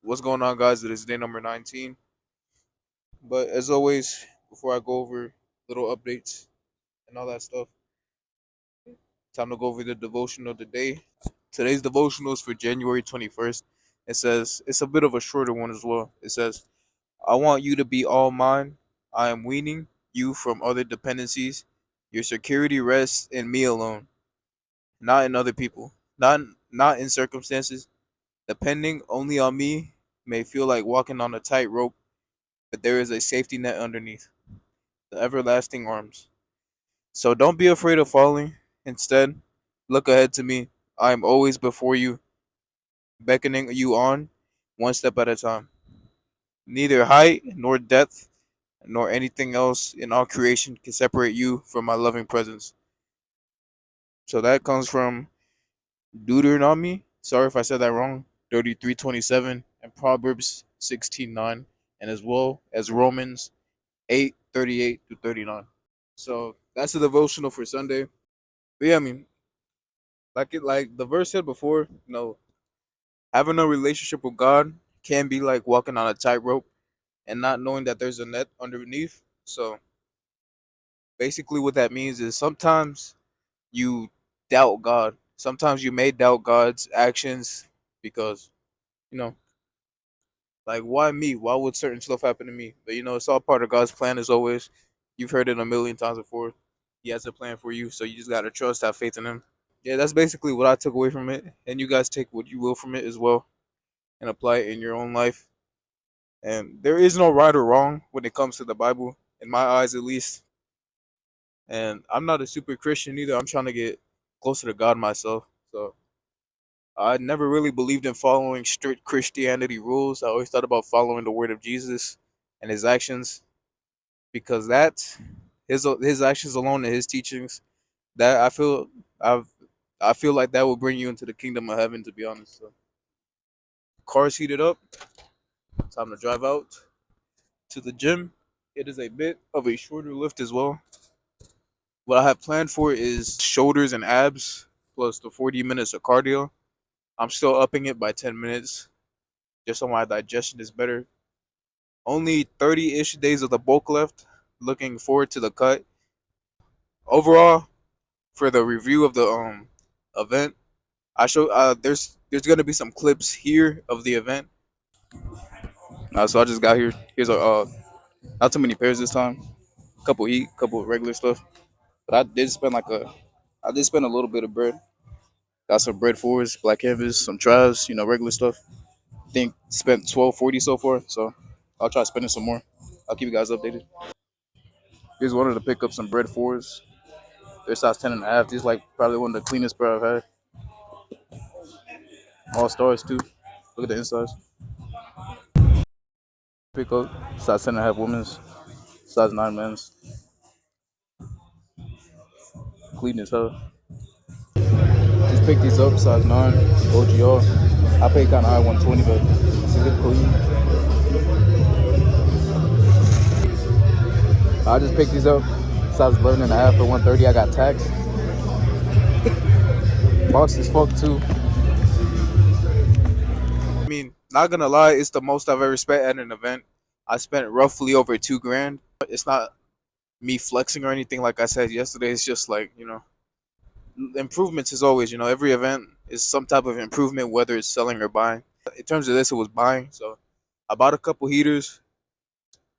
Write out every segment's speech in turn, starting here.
What's going on, guys? It is day number 19. But as always, before I go over little updates and all that stuff, time to go over the devotional of the day. Today's devotional is for January 21st. It says, it's a bit of a shorter one as well. It says, I want you to be all mine. I am weaning you from other dependencies. Your security rests in me alone, not in other people, not in circumstances. Depending only on me may feel like walking on a tightrope, but there is a safety net underneath the everlasting arms. So don't be afraid of falling. Instead, look ahead to me. I am always before you, beckoning you on, one step at a time. Neither height nor depth nor anything else in all creation can separate you from my loving presence. So that comes from Deuteronomy. Sorry if I said that wrong. 33:27 and Proverbs 16:9, and as well as Romans 8:38 to 39. So that's the devotional for Sunday. But yeah, I mean, like the verse said before, having a relationship with God can be like walking on a tightrope and not knowing that there's a net underneath. So basically, what that means is sometimes you doubt God. Sometimes you may doubt God's actions because you know, like why me? Why would certain stuff happen to me? But it's all part of God's plan as always. You've heard it a million times before. He has a plan for you, so you just gotta trust, have faith in Him. Yeah, that's basically what I took away from it, and you guys take what you will from it as well and apply it in your own life. And there is no right or wrong when it comes to the Bible, in my eyes at least. And I'm not a super Christian either. I'm trying to get closer to God myself. So I never really believed in following strict Christianity rules. I always thought about following the word of Jesus and His actions because that his actions alone and His teachings that I've I feel like that will bring you into the kingdom of heaven. To be honest, so, car's heated up. Time to drive out to the gym. It is a bit of a shorter lift as well. What I have planned for is shoulders and abs plus the 40 minutes of cardio. I'm still upping it by 10 minutes just so my digestion is better. Only 30-ish days of the bulk left. Looking forward to the cut. Overall, for the review of the event, I show there's gonna be some clips here of the event. So I just got here. Here's a not too many pairs this time. Couple heat, couple regular stuff. But I did spend a little bit of bread. Got some bread fours, black canvas, some tries, regular stuff. I think spent 12.40 so far, so I'll try spending some more. I'll keep you guys updated. Here's wanted to pick up some bread fours. They're size 10.5. These like probably one of the cleanest bread I've had. All stars too. Look at the insides. Pick up size 10.5 women's, size 9 men's. Clean as hell. Just picked these up, size 9, OGR. I paid kind of high 120, but it's a good clean. I just picked these up, size 11.5 for 130. I got taxed. Box is fuck too. I mean, not gonna lie, it's the most I've ever spent at an event. I spent roughly over 2 grand. It's not me flexing or anything like I said yesterday. It's just like, improvements as always. Every event is some type of improvement, whether it's selling or buying. In terms of this, it was buying. So I bought a couple heaters,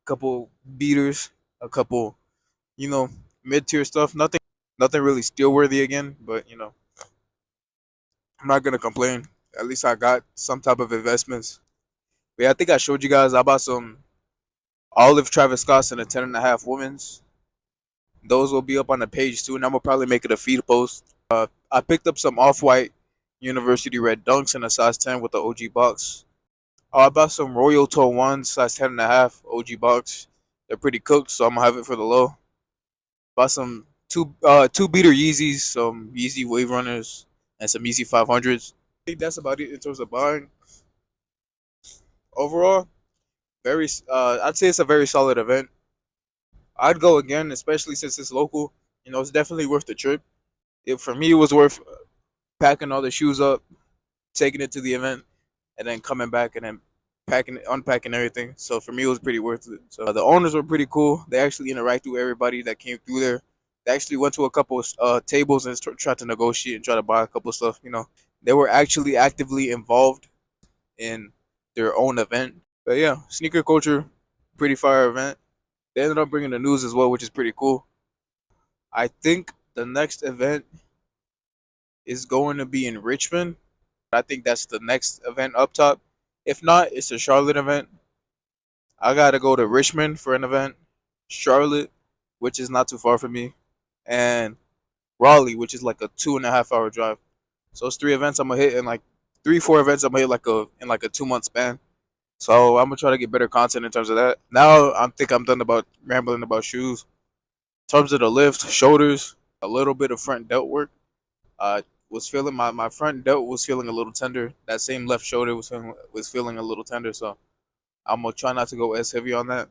a couple beaters, a couple, you know, mid tier stuff. Nothing really steel worthy again, but I'm not gonna complain. At least I got some type of investments. But yeah, I think I showed you guys. I bought some olive Travis Scott's and a 10.5 women's. Those will be up on the page too, and I'm gonna probably make it a feed post. I picked up some off-white University Red Dunks in a size 10 with the OG box. I bought some Royal Toe ones, size 10.5 OG box. They're pretty cooked, so I'm gonna have it for the low. Bought some two beater Yeezys, some Yeezy Wave Runners, and some Yeezy 500s. I think that's about it in terms of buying. Overall, I'd say it's a very solid event. I'd go again, especially since it's local. It's definitely worth the trip. For me, it was worth packing all the shoes up, taking it to the event, and then coming back and then packing, unpacking everything. So for me, it was pretty worth it. So the owners were pretty cool. They actually interacted with everybody that came through there. They actually went to a couple of tables and tried to negotiate and try to buy a couple of stuff. They were actually actively involved in their own event. But yeah, sneaker culture, pretty fire event. They ended up bringing the news as well, which is pretty cool. I think the next event is going to be in Richmond. I think that's the next event up top. If not, it's a Charlotte event. I gotta go to Richmond for an event, Charlotte, which is not too far from me, and Raleigh, which is like a 2.5 hour drive. So it's three events I'm gonna hit in like 3, 4 events I'm gonna hit like a 2 month span. So I'm gonna try to get better content in terms of that. Now I think I'm done about rambling about shoes. In terms of the lift, shoulders, a little bit of front delt work. Was feeling my front delt was feeling a little tender. That same left shoulder was feeling a little tender. So I'm gonna try not to go as heavy on that.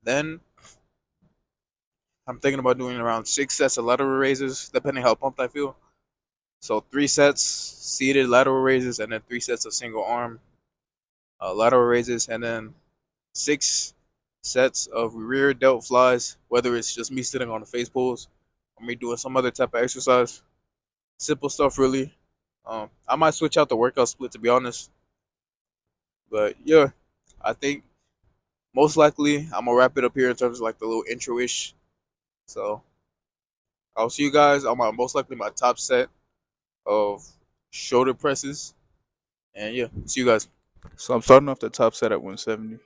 Then I'm thinking about doing around 6 sets of lateral raises, depending how pumped I feel. So 3 sets seated lateral raises, and then 3 sets of single arm lateral raises, and then 6 sets of rear delt flies. Whether it's just me sitting on the face pulls or me doing some other type of exercise, simple stuff really. I might switch out the workout split to be honest, but yeah, I think most likely I'm gonna wrap it up here in terms of like the little intro ish. So I'll see you guys on my most likely my top set of shoulder presses. And yeah, see you guys. So I'm starting off the top set at 170,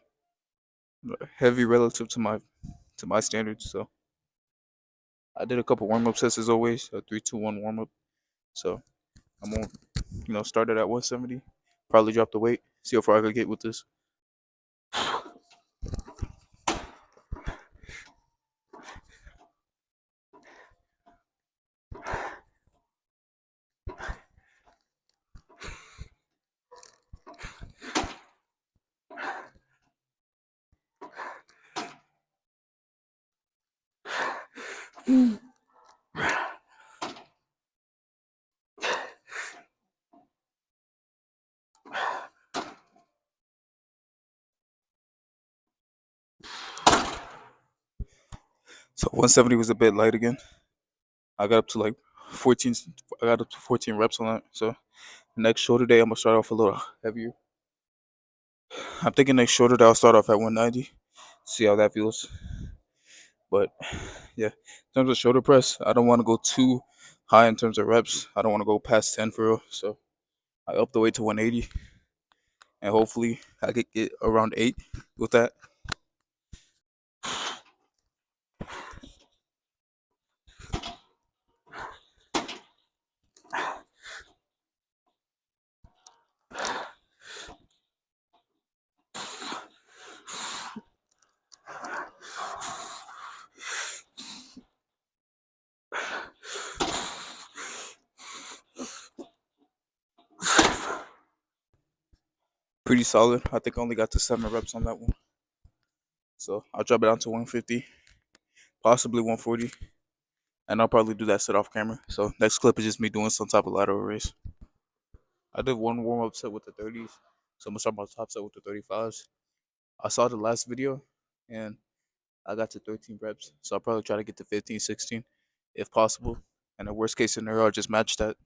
heavy relative to my standards. So I did a couple warm up sets as always, a 3-2-1 warm up. So I'm gonna start it at 170, probably drop the weight, see how far I could get with this. So 170 was a bit light again. I got up to like 14. I got up to 14 reps on that. So next shoulder day, I'm gonna start off a little heavier. I'm thinking next shoulder day I'll start off at 190. See how that feels. But yeah, in terms of shoulder press, I don't want to go too high in terms of reps. I don't want to go past 10 for real. So I up the weight to 180, and hopefully I could get around 8 with that. Pretty solid. I think I only got to 7 reps on that one. So I'll drop it down to 150, possibly 140, and I'll probably do that set off camera. So next clip is just me doing some type of lateral raise. I did one warm up set with the 30s, so I'm gonna start my top set with the 35s. I saw the last video, and I got to 13 reps, so I'll probably try to get to 15, 16, if possible. And the worst case scenario, I'll just match that.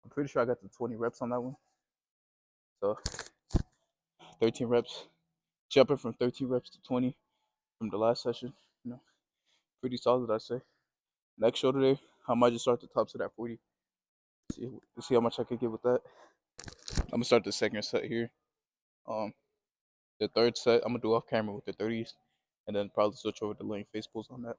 I'm pretty sure I got to 20 reps on that one. So 13 reps, jumping from 13 reps to 20 from the last session. You know, pretty solid, I say. Next shoulder day, I might just start the top set at 40. See how much I can get with that. I'm gonna start the second set here. Um, The third set, I'm gonna do off camera with the 30s, and then probably switch over to laying face pulls on that.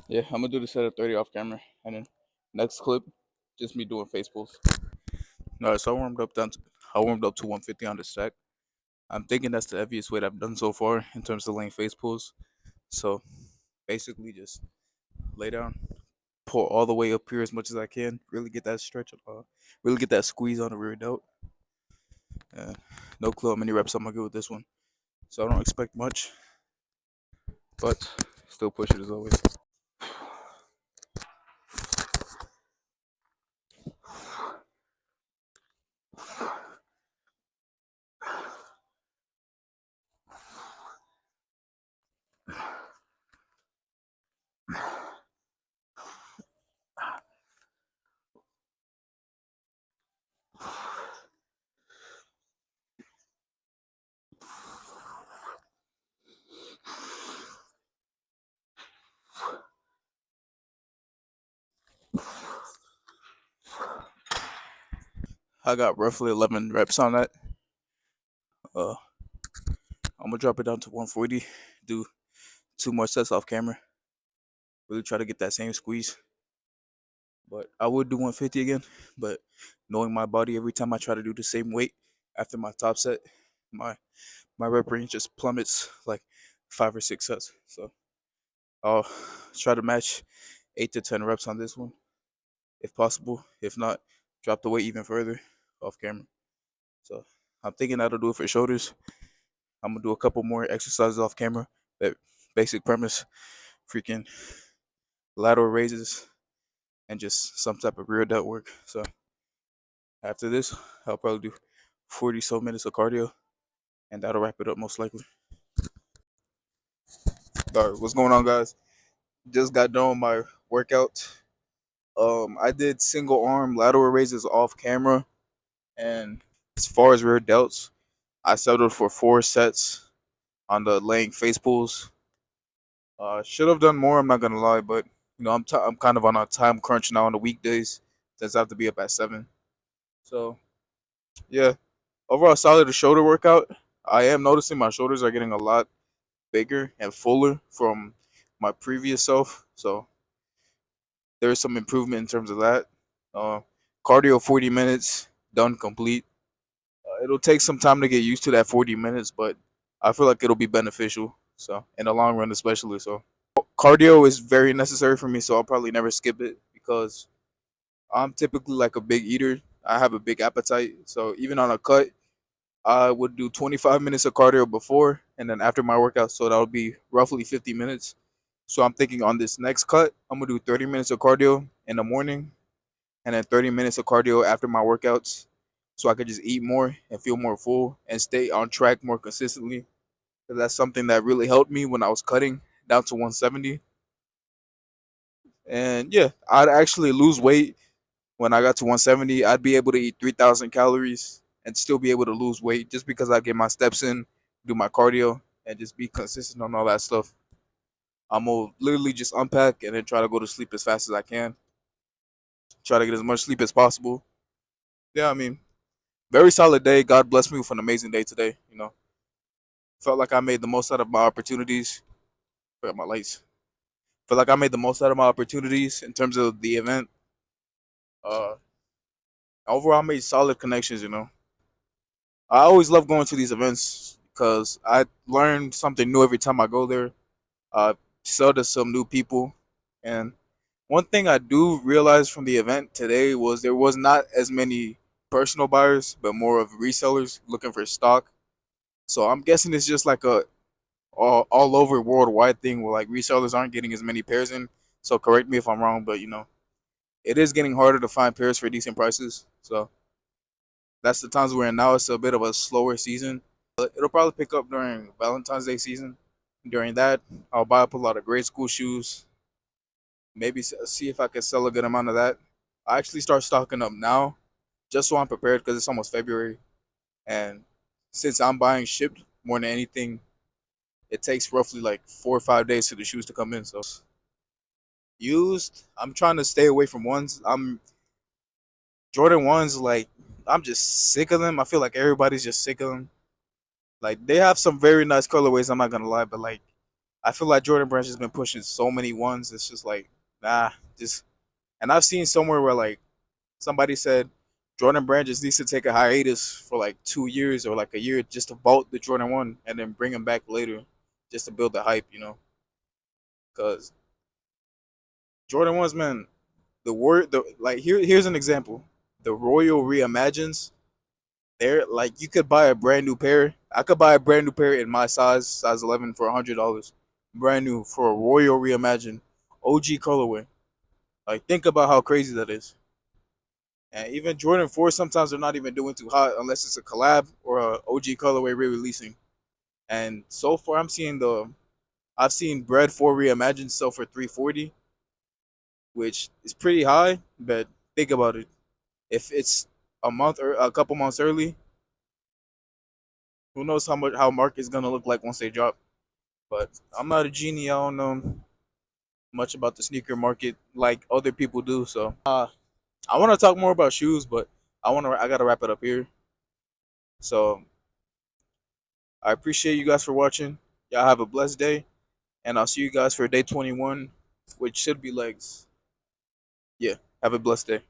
Yeah, I'm gonna do the set of 30 off camera, and then next clip, just me doing face pulls. No, so I warmed up to 150 on the stack. I'm thinking that's the heaviest weight I've done so far in terms of laying face pulls. So basically, just lay down, pull all the way up here as much as I can. Really get that stretch, really get that squeeze on the rear delt. No clue how many reps I'm gonna get with this one, so I don't expect much, but still push it as always. I got roughly 11 reps on that. Uh, I'm gonna drop it down to 140. Do 2 more sets off camera. Really try to get that same squeeze. But I would do 150 again. But knowing my body, every time I try to do the same weight after my top set, my my rep range just plummets like 5 or 6 sets. So I'll try to match 8 to 10 reps on this one if possible. If not, drop the weight even further off camera. So I'm thinking that'll do it for shoulders. I'm gonna do a couple more exercises off camera. But basic premise, freaking lateral raises and just some type of rear delt work. So after this, I'll probably do 40 so minutes of cardio, and that'll wrap it up most likely. All right, what's going on, guys? Just got done with my workout. I did single arm lateral raises off camera, and as far as rear delts, I settled for 4 sets on the laying face pulls. Should have done more. I'm not gonna lie, but I'm kind of on a time crunch now on the weekdays since I have to be up at 7. So yeah, overall solid shoulder workout. I am noticing my shoulders are getting a lot bigger and fuller from my previous self. So there's some improvement in terms of that. Uh, Cardio 40 minutes done complete. It'll take some time to get used to that 40 minutes, but I feel like it'll be beneficial. So in the long run, especially. So cardio is very necessary for me. So I'll probably never skip it because I'm typically like a big eater. I have a big appetite. So even on a cut, I would do 25 minutes of cardio before and then after my workout. So that would be roughly 50 minutes. So I'm thinking on this next cut, I'm gonna do 30 minutes of cardio in the morning and then 30 minutes of cardio after my workouts. So I could just eat more and feel more full and stay on track more consistently. Because that's something that really helped me when I was cutting down to 170. And yeah, I'd actually lose weight when I got to 170. I'd be able to eat 3,000 calories and still be able to lose weight just because I get my steps in, do my cardio, and just be consistent on all that stuff. I'm gonna literally just unpack and then try to go to sleep as fast as I can. Try to get as much sleep as possible. Yeah, I mean, very solid day. God bless me with an amazing day today. Felt like I made the most out of my opportunities. Forgot my lights. Felt like I made the most out of my opportunities in terms of the event. Uh, Overall, I made solid connections. I always love going to these events because I learn something new every time I go there. Sell to some new people, and one thing I do realize from the event today was there was not as many personal buyers, but more of resellers looking for stock. So I'm guessing it's just like a all over worldwide thing where like resellers aren't getting as many pairs in. So correct me if I'm wrong, but it is getting harder to find pairs for decent prices. So That's the times we're in now. It's a bit of a slower season. It'll probably pick up during Valentine's Day season. During that, I'll buy up a lot of grade school shoes. Maybe see if I can sell a good amount of that. I actually start stocking up now, just so I'm prepared because it's almost February, and since I'm buying shipped more than anything, it takes roughly like 4 or 5 days for the shoes to come in. So used, I'm trying to stay away from ones. I'm Jordan ones, like I'm just sick of them. I feel like everybody's just sick of them. Like they have some very nice colorways. I'm not gonna lie, but like I feel like Jordan Branch has been pushing so many ones. It's just like nah, just. And I've seen somewhere where like somebody said Jordan Brand just needs to take a hiatus for like 2 years or like a year just to vault the Jordan One and then bring him back later, just to build the hype, you know. Because Jordan Ones, man, the like here's an example. The Royal Reimagines, they're like you could buy a brand new pair. I could buy a brand new pair in my size 11 for $100, brand new for a Royal Reimagine, OG colorway. Like think about how crazy that is. And even Jordan 4, sometimes they're not even doing too hot unless it's a collab or a OG colorway re-releasing. And so far, I've seen Bread 4 Reimagined sell for 340, which is pretty high. But think about it: if it's a month or a couple months early, who knows how market's gonna look like once they drop. But I'm not a genie. I don't know much about the sneaker market like other people do. So I want to talk more about shoes, but I gotta wrap it up here. So I appreciate you guys for watching. Y'all have a blessed day, and I'll see you guys for day 21, which should be legs. Yeah, have a blessed day.